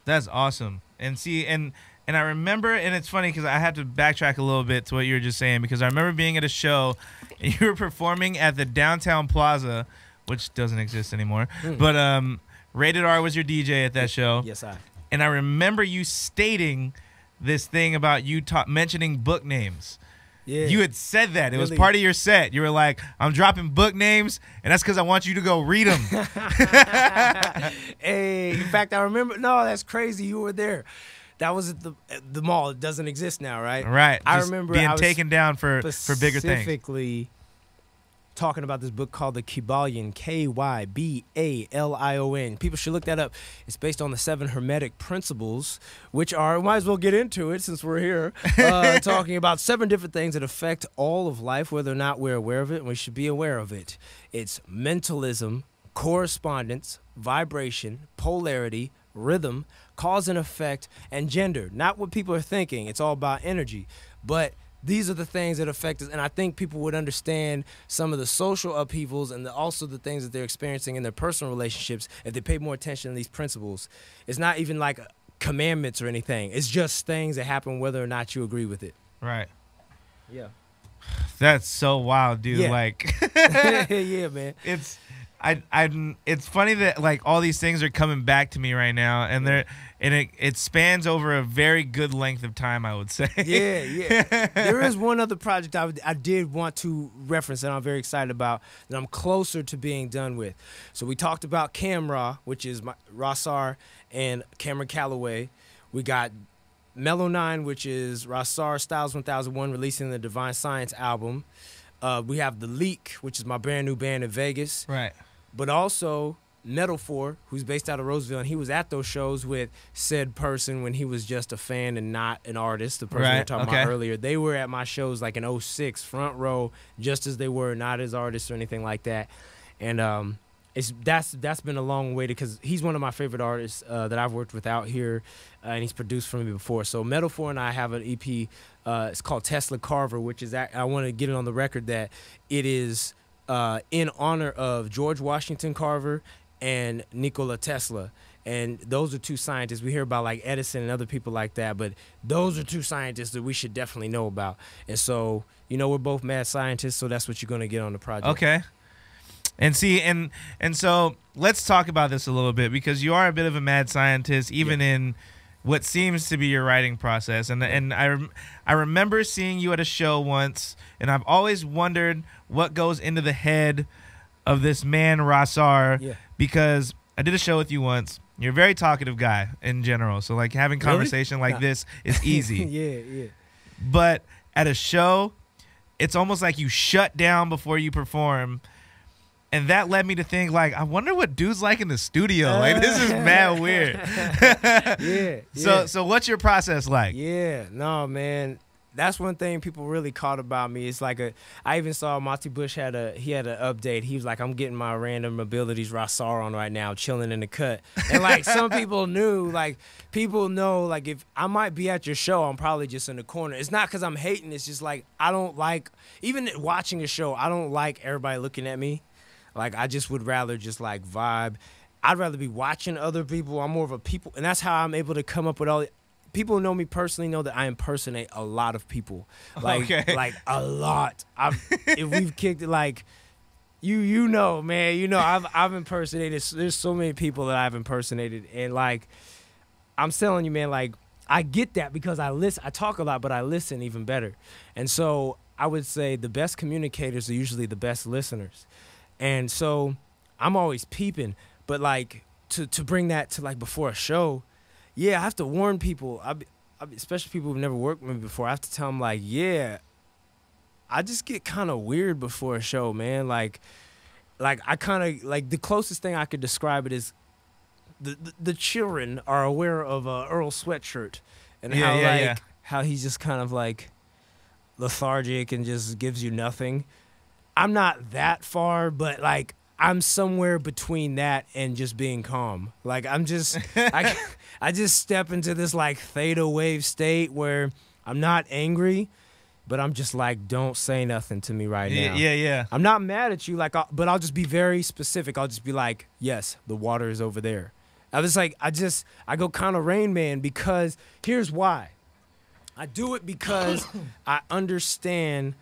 That's awesome. And see, and I remember, and it's funny because I had to backtrack a little bit to what you were just saying, because I remember being at a show and you were performing at the Downtown Plaza, which doesn't exist anymore. But Rated R was your DJ at that show. Yes, I. And I remember you stating this thing about you mentioning book names. Yeah. You had said that. It was Really? part of your set. You were like, I'm dropping book names, and that's because I want you to go read them. Hey, in fact, I remember. No, that's crazy. You were there. That was at the mall. It doesn't exist now, right? Right. I Just remember being I was taken down for bigger things. Specifically talking about this book called The Kybalion, Kybalion. People should look that up. It's based on the 7 Hermetic principles, which are, might as well get into it since we're here, talking about 7 different things that affect all of life, whether or not we're aware of it, and we should be aware of it. It's mentalism, correspondence, vibration, polarity, rhythm, cause and effect, and gender. Not what people are thinking. It's all about energy. But these are the things that affect us, and I think people would understand some of the social upheavals and also the things that they're experiencing in their personal relationships if they pay more attention to these principles. It's not even like commandments or anything. It's just things that happen whether or not you agree with it. Right. Yeah. That's so wild, dude. Yeah. Like, Yeah, man. It's funny that like all these things are coming back to me right now, and it spans over a very good length of time, I would say. Yeah. There is one other project I did want to reference that I'm very excited about that I'm closer to being done with. So we talked about Camra, which is Rasar and Cameron Calloway. We got Mellow 9, which is Rasar Styles 1001 releasing the Divine Science album. We have The Leak, which is my brand new band in Vegas. Right. But also Metal 4, who's based out of Roseville, and he was at those shows with said person when he was just a fan and not an artist, the person we were talking about earlier. They were at my shows like in 06, front row, just as they were, not as artists or anything like that. And that's been a long way because he's one of my favorite artists that I've worked with out here, and he's produced for me before. So Metal 4 and I have an EP. It's called Tesla Carver, which is I want to get it on the record that it is in honor of George Washington Carver and Nikola Tesla. And those are 2 scientists. We hear about like Edison and other people like that, but those are 2 scientists that we should definitely know about. And so, we're both mad scientists, so that's what you're going to get on the project. Okay. And see, and so let's talk about this a little bit, because you are a bit of a mad scientist, even in what seems to be your writing process. And I remember seeing you at a show once, and I've always wondered what goes into the head of this man Rasar, because I did a show with you once. You're a very talkative guy in general, so like having conversation like this is easy. Yeah. But at a show, it's almost like you shut down before you perform. And that led me to think, like, I wonder what dude's like in the studio. Like, this is mad weird. So what's your process like? Yeah, no, man. That's one thing people really caught about me. It's like I even saw Monty Bush had an update. He was like, I'm getting my random abilities Rasar on right now, chilling in the cut. And like some people knew, like people know, like if I might be at your show, I'm probably just in the corner. It's not because I'm hating. It's just like I don't like, even watching a show, I don't like everybody looking at me. Like I just would rather just like vibe. I'd rather be watching other people. I'm more of a people, and that's how I'm able to come up with all. People who know me personally know that I impersonate a lot of people, like a lot. If we've kicked it, like you know, man, I've impersonated. There's so many people that I've impersonated, and like I'm telling you, man, like I get that because I listen. I talk a lot, but I listen even better, and so I would say the best communicators are usually the best listeners, and so I'm always peeping. But like to bring that to like before a show. Yeah, I have to warn people, especially people who've never worked with me before. I have to tell them, like, yeah, I just get kind of weird before a show, man. Like I kind of, like, the closest thing I could describe it is the children are aware of Earl Sweatshirt and how he's just kind of, like, lethargic and just gives you nothing. I'm not that far, but, like, I'm somewhere between that and just being calm. Like I'm just, I just step into this like theta wave state where I'm not angry, but I'm just like, don't say nothing to me right now. Yeah. I'm not mad at you, like, but I'll just be very specific. I'll just be like, yes, the water is over there, I was like, I go kind of Rain Man because here's why. I do it because I understand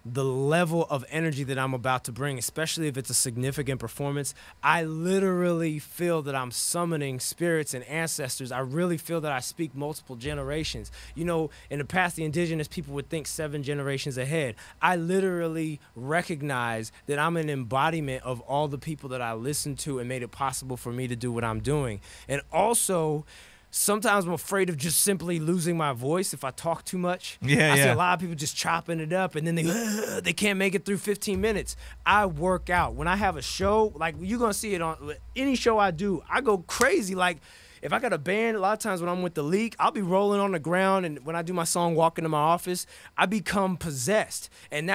the level of energy that I'm about to bring, especially if it's a significant performance. I literally feel that I'm summoning spirits and ancestors. I really feel that I speak multiple generations. You know, in the past, the indigenous people would think 7 generations ahead. I literally recognize that I'm an embodiment of all the people that I listened to and made it possible for me to do what I'm doing. And also, sometimes I'm afraid of just simply losing my voice if I talk too much. I see a lot of people just chopping it up, and then they can't make it through 15 minutes. I work out. When I have a show, like you're going to see it on any show I do, I go crazy. Like if I got a band, a lot of times when I'm with the Leak, I'll be rolling on the ground, and when I do my song Walk Into My Office, I become possessed. And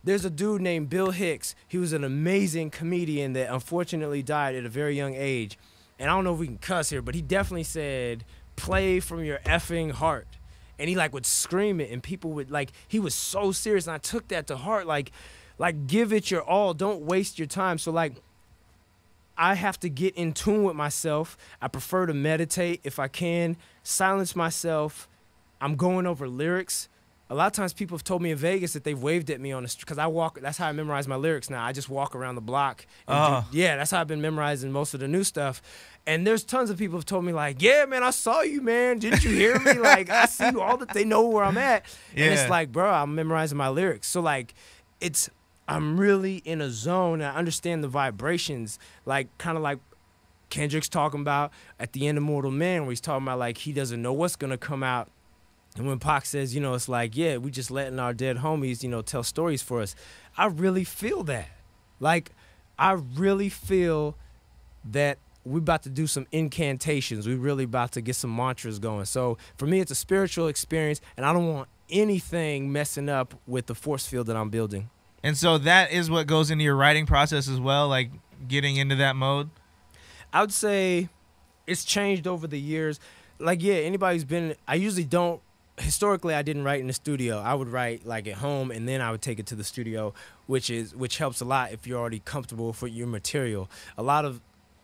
there's a dude named Bill Hicks. He was an amazing comedian that unfortunately died at a very young age. And I don't know if we can cuss here, but he definitely said, play from your effing heart. And he like would scream it, and people would like, he was so serious, and I took that to heart. Like give it your all. Don't waste your time. So like, I have to get in tune with myself. I prefer to meditate if I can, silence myself. I'm going over lyrics. A lot of times people have told me in Vegas that they've waved at me on the street because I walk. That's how I memorize my lyrics now. I just walk around the block. Yeah, that's how I've been memorizing most of the new stuff. And there's tons of people who've told me like, yeah, man, I saw you, man. Didn't you hear me? Like, I see you all that they know where I'm at. Yeah. And it's like, bro, I'm memorizing my lyrics. So like, I'm really in a zone. And I understand the vibrations, like kind of like Kendrick's talking about at the end of Mortal Man, where he's talking about like he doesn't know what's gonna come out. And when Pac says, you know, it's like, yeah, we just letting our dead homies, you know, tell stories for us. I really feel that. Like, I really feel that we're about to do some incantations. We're really about to get some mantras going. So for me, it's a spiritual experience, and I don't want anything messing up with the force field that I'm building. And so that is what goes into your writing process as well, like getting into that mode? I would say it's changed over the years. Like, yeah, anybody who's been, I usually don't, historically, I didn't write in the studio. I would write like at home, and then I would take it to the studio, which helps a lot if you're already comfortable with your material. A lot of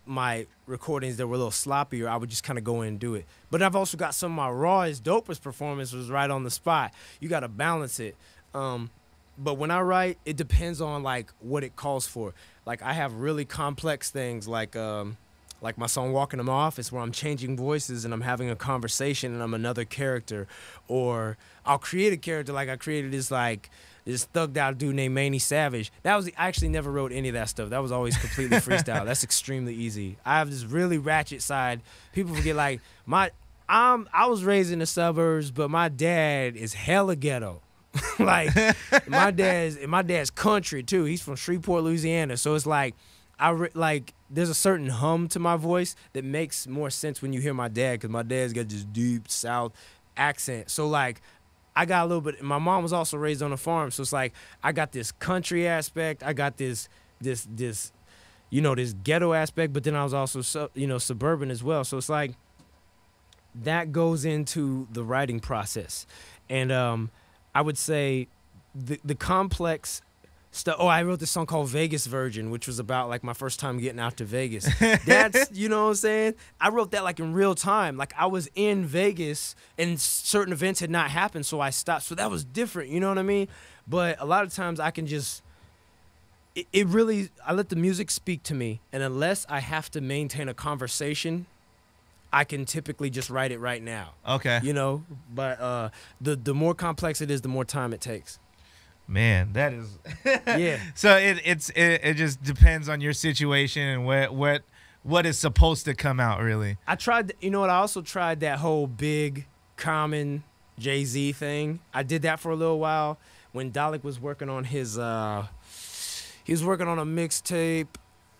my recordings that were a little sloppier, I would just kind of go in and do it. But I've also got some of my rawest, dopest performances right on the spot. You got to balance it. But when I write, it depends on like what it calls for. Like I have really complex things like my song Walk Into My Office, where I'm changing voices and I'm having a conversation and I'm another character. Or I'll create a character, like I created this thugged out dude named Manny Savage. I actually never wrote any of that stuff. That was always completely freestyle. That's extremely easy. I have this really ratchet side. People forget like I was raised in the suburbs, but my dad is hella ghetto. Like my dad's country too. He's from Shreveport, Louisiana. So it's like there's a certain hum to my voice that makes more sense when you hear my dad, because my dad's got this deep South accent. So like I got a little bit. My mom was also raised on a farm, so it's like I got this country aspect. I got this you know, this ghetto aspect, but then I was also suburban as well. So it's like that goes into the writing process, and I would say the complex stuff. Oh, I wrote this song called Vegas Virgin, which was about like my first time getting out to Vegas. That's, you know what I'm saying? I wrote that like in real time. Like I was in Vegas and certain events had not happened, so I stopped. So that was different, you know what I mean? But a lot of times I can just, I let the music speak to me. And unless I have to maintain a conversation, I can typically just write it right now. Okay. You know, but the more complex it is, the more time it takes. Man, that is yeah. So it just depends on your situation and what is supposed to come out, really. I tried, you know what? I also tried that whole Big, Common, Jay-Z thing. I did that for a little while when Dalek was working on his. He was working on a mixtape.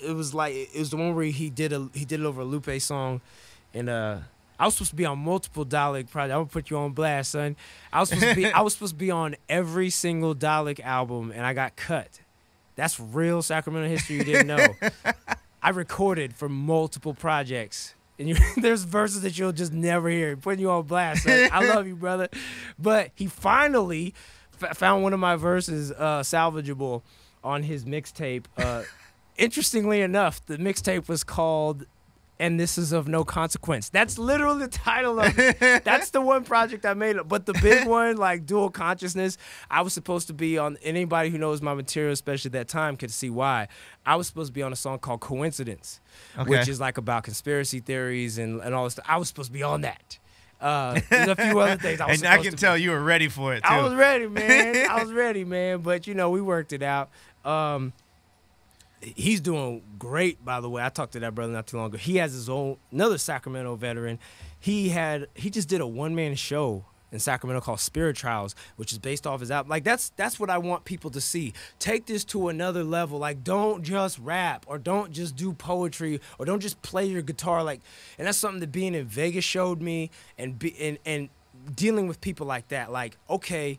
It was the one where he did it over a Lupe song, and I was supposed to be on multiple Dalek projects. I'm gonna put you on blast, son. I was supposed to be on every single Dalek album, and I got cut. That's real Sacramento history you didn't know. I recorded for multiple projects, and there's verses that you'll just never hear. Putting you on blast, son. I love you, brother. But he finally found one of my verses salvageable on his mixtape. Interestingly enough, the mixtape was called and this is of no consequence. That's literally the title of it. That's the one project I made. But the big one, like Dual Consciousness, I was supposed to be on, anybody who knows my material, especially at that time, could see why. I was supposed to be on a song called Coincidence, which is like about conspiracy theories and all this stuff. I was supposed to be on that. There's a few other things I was and I can tell you were ready for it, too. I was ready, man. But, you know, we worked it out. He's doing great, by the way. I talked to that brother not too long ago. He has his own, another Sacramento veteran. He just did a one-man show in Sacramento called Spirit Trials, which is based off his album. Like, that's what I want people to see. Take this to another level. Like, don't just rap, or don't just do poetry, or don't just play your guitar. Like, and that's something that being in Vegas showed me, and dealing with people like that. Like, okay,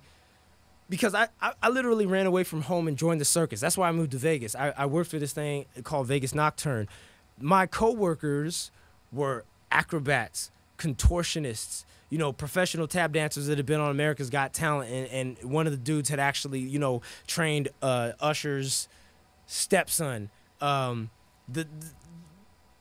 because I literally ran away from home and joined the circus. That's why I moved to Vegas. I worked for this thing called Vegas Nocturne. My coworkers were acrobats, contortionists, you know, professional tap dancers that had been on America's Got Talent, and one of the dudes had actually, you know, trained Usher's stepson. The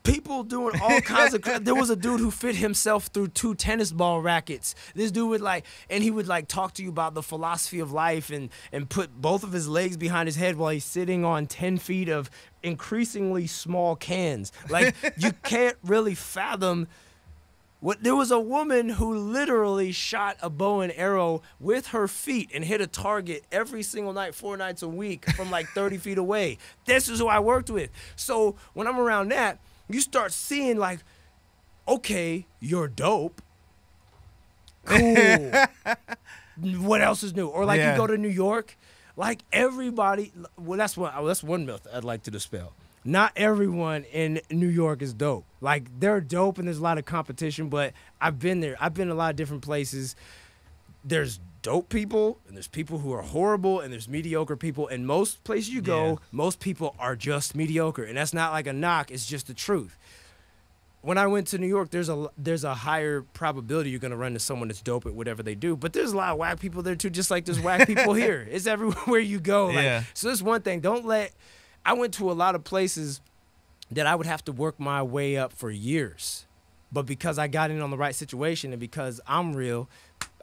people doing all kinds of crap. There was a dude who fit himself through 2 tennis ball rackets. This dude would he would talk to you about the philosophy of life and put both of his legs behind his head while he's sitting on 10 feet of increasingly small cans. Like, you can't really fathom. There was a woman who literally shot a bow and arrow with her feet and hit a target every single night, 4 nights a week from like 30 feet away. This is who I worked with. So when I'm around that, you start seeing like, okay, you're dope. Cool. What else is new? Or like you go to New York, like everybody, well, that's one myth I'd like to dispel. Not everyone in New York is dope. Like, they're dope and there's a lot of competition, but I've been there. I've been a lot of different places. There's dope people, and there's people who are horrible, and there's mediocre people. And most places you go, most people are just mediocre. And that's not like a knock, it's just the truth. When I went to New York, there's a higher probability you're gonna run into someone that's dope at whatever they do. But there's a lot of whack people there too, just like there's whack people here. It's everywhere you go. Like, so that's one thing. I went to a lot of places that I would have to work my way up for years. But because I got in on the right situation and because I'm real,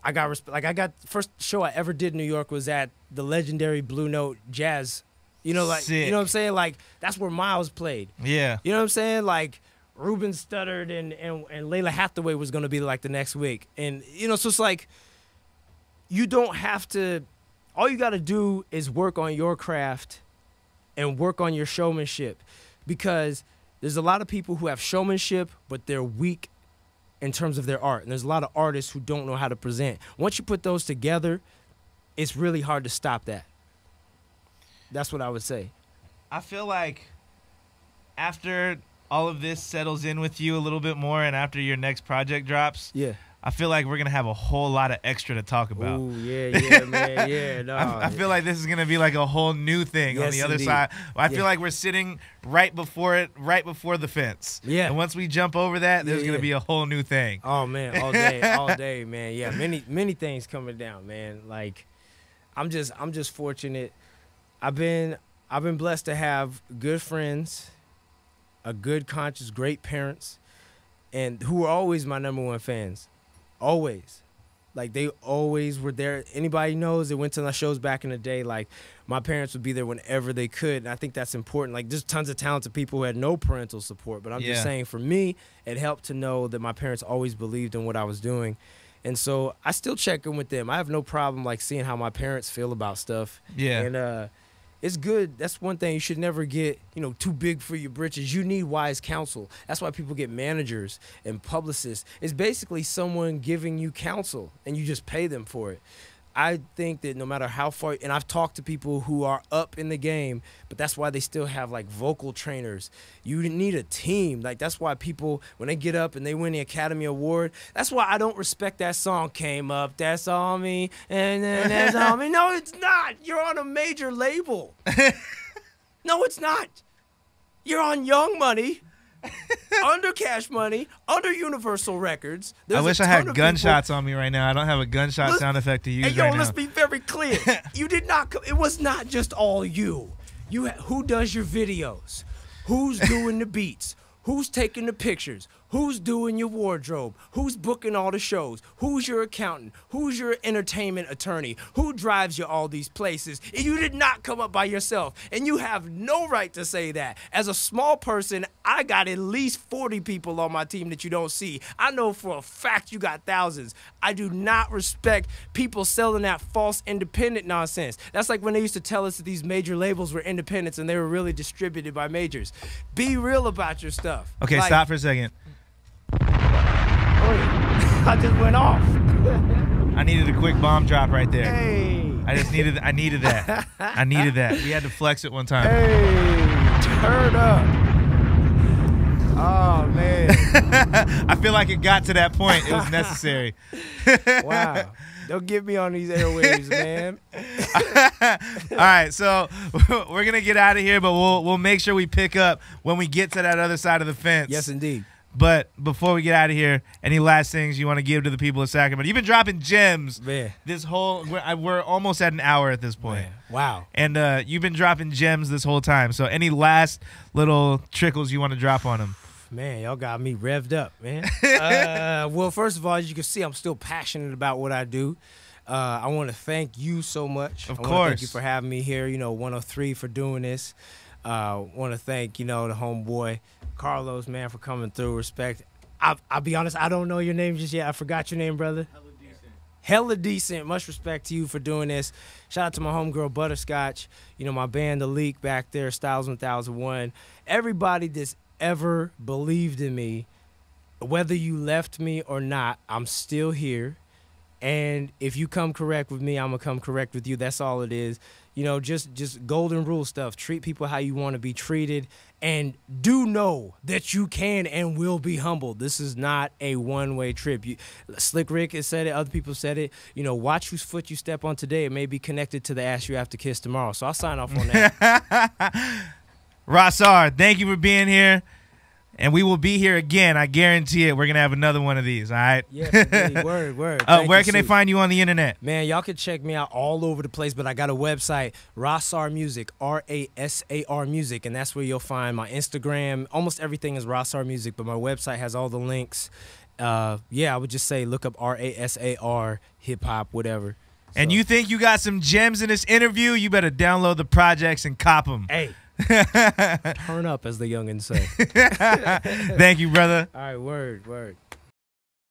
I got respect. Like, first show I ever did in New York was at the legendary Blue Note Jazz. You know, like, Sick. you know what I'm saying? Like, that's where Miles played. Yeah. You know what I'm saying? Like, Ruben Studdard and Layla Hathaway was going to be like the next week. And, you know, so it's like, you don't have to, all you got to do is work on your craft and work on your showmanship, because there's a lot of people who have showmanship, but they're weak in terms of their art. And there's a lot of artists who don't know how to present. Once you put those together, it's really hard to stop that. That's what I would say. I feel like after all of this settles in with you a little bit more and after your next project drops, I feel like we're going to have a whole lot of extra to talk about. Ooh, yeah, man, yeah. No, I feel like this is going to be like a whole new thing on the other side. I feel like we're sitting right before the fence. Yeah. And once we jump over that, there's going to be a whole new thing. Oh, man, all day, man. Yeah, many things coming down, man. Like, I'm just fortunate. I've been blessed to have good friends, a good conscience, great parents, and who are always my #1 fans. Always. Like, they always were there. Anybody knows that went to my shows back in the day, like, my parents would be there whenever they could. And I think that's important. Like, there's tons of talented people who had no parental support. But I'm just saying, for me, it helped to know that my parents always believed in what I was doing. And so I still check in with them. I have no problem, like, seeing how my parents feel about stuff. Yeah. And it's good. That's one thing. You should never get, too big for your britches. You need wise counsel. That's why people get managers and publicists. It's basically someone giving you counsel, and you just pay them for it. I think that no matter how far, and I've talked to people who are up in the game, but that's why they still have, like, vocal trainers. You need a team. Like, that's why people, when they get up and they win the Academy Award, that's why I don't respect that song, Came Up, That's On Me, and then That's On Me. No, it's not. You're on a major label. No, it's not. You're on Young Money. Under Cash Money, under Universal Records. I wish I had gunshots on me right now. I don't have a gunshot sound effect to use right now. Let's be very clear. You did not. It was not just all you. Who does your videos? Who's doing the beats? Who's taking the pictures? Who's doing your wardrobe? Who's booking all the shows? Who's your accountant? Who's your entertainment attorney? Who drives you all these places? And you did not come up by yourself. And you have no right to say that. As a small person, I got at least 40 people on my team that you don't see. I know for a fact you got thousands. I do not respect people selling that false independent nonsense. That's like when they used to tell us that these major labels were independents and they were really distributed by majors. Be real about your stuff. Okay, like, stop for a second. I just went off. I needed a quick bomb drop right there. Hey. I needed that. I needed that. We had to flex it one time. Hey, turn up. Oh, man. I feel like it got to that point. It was necessary. Wow. Don't get me on these airwaves, man. All right, so we're going to get out of here, but we'll make sure we pick up when we get to that other side of the fence. Yes, indeed. But before we get out of here, any last things you want to give to the people of Sacramento? You've been dropping gems. Man. This whole we're almost at an hour at this point. Man. Wow. And you've been dropping gems this whole time. So any last little trickles you want to drop on them? Man, y'all got me revved up, man. Well, first of all, as you can see, I'm still passionate about what I do. I want to thank you so much. Of I course. want to thank you for having me here, 103 for doing this. Want to thank, the homeboy, Carlos, man, for coming through. Respect. I'll be honest, I don't know your name just yet. I forgot your name, brother. Hella decent. Much respect to you for doing this. Shout out to my homegirl, Butterscotch. My band, The Leak, back there, Styles 1001. Everybody that's ever believed in me, whether you left me or not, I'm still here. And if you come correct with me, I'm going to come correct with you. That's all it is. Just golden rule stuff. Treat people how you want to be treated. And do know that you can and will be humbled. This is not a one-way trip. Slick Rick has said it. Other people said it. Watch whose foot you step on today. It may be connected to the ass you have to kiss tomorrow. So I'll sign off on that. Rasar, thank you for being here. And we will be here again. I guarantee it. We're going to have another one of these, all right? Yes, indeed. Word. Where can they find you on the internet? Man, y'all can check me out all over the place, but I got a website, Rasar Music, Rasar Music, and that's where you'll find my Instagram. Almost everything is Rasar Music, but my website has all the links. I would just say look up Rasar, hip-hop, whatever. And you think you got some gems in this interview? You better download the projects and cop them. Hey. Turn up, as the youngins say. Thank you, brother. All right, word.